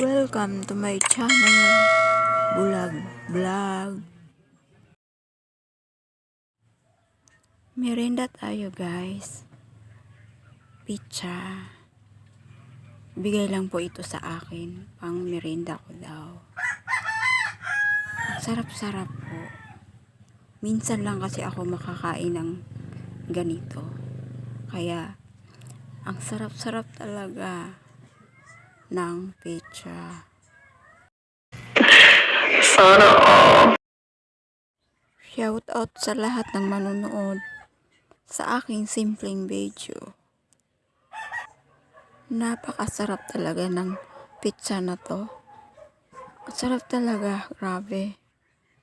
Welcome to my channel, Bulag Vlog. Merienda tayo guys. Pizza. Bigay lang po ito sa akin. Pang merienda ko daw. Sarap-sarap po. Minsan lang kasi ako makakain ng ganito. Kaya, ang sarap-sarap talaga ng pizza. Sana all. Shout out sa lahat ng manonood sa aking simpleng video. Napakasarap talaga ng pizza na to. Sarap talaga, grabe.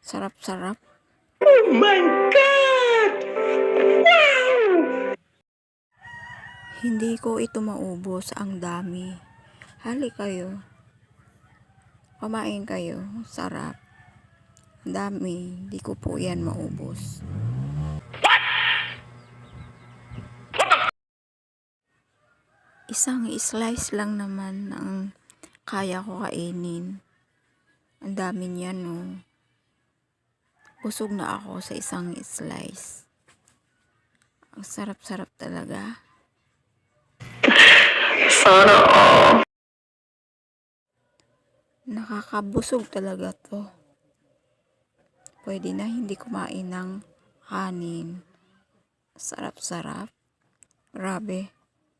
Sarap-sarap. Oh my God! Wow! Hindi ko ito maubos, ang dami. Hali kayo. Kumain kayo, sarap. Ang dami, hindi ko po yan maubos. Isang slice lang naman ang kaya ko kainin. Ang dami niyan, oh. Busog na ako sa isang slice. Ang sarap-sarap talaga. Sana all. Nakakabusog talaga to. Pwede na hindi kumain ng kanin. Sarap-sarap. Grabe.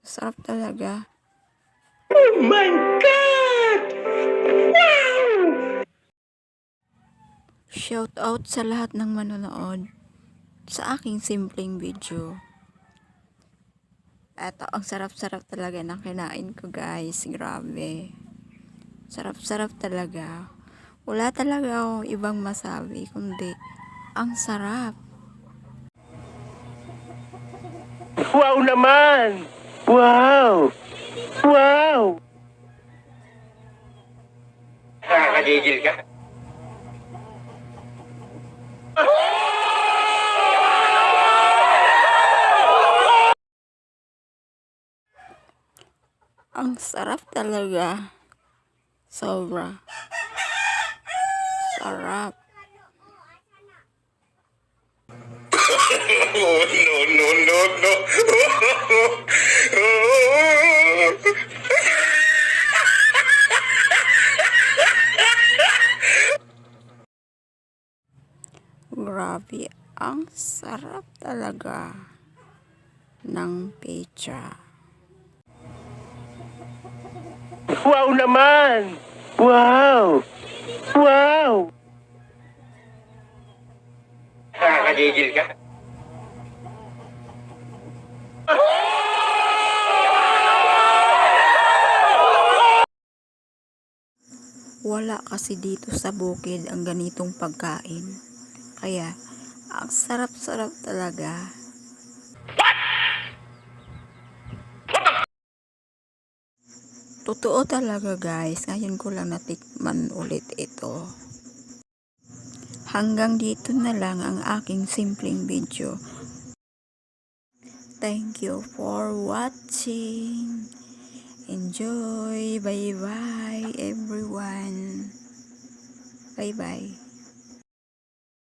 Sarap talaga. Oh my God! Wow! Shout out sa lahat ng manonood sa aking simpleng video. Eto, ang sarap-sarap talaga ng kinain ko guys. Grabe. Sarap-sarap talaga. Wala talaga akong ibang masabi kundi ang sarap. Wow naman! Wow! Wow! Nakakagigil ka? Ang sarap talaga. Sobra. Sarap. Oh, no. Grabe. Ang sarap talaga ng pizza. Wow naman! Wow! Wow! Nakakagigil ka? Wala kasi dito sa bukid ang ganitong pagkain. Kaya, ang sarap-sarap talaga. Totoo talaga guys, ngayon ko lang natikman ulit ito. Hanggang dito na lang ang aking simpleng video. Thank you for watching. Enjoy. Bye-bye everyone. Bye-bye.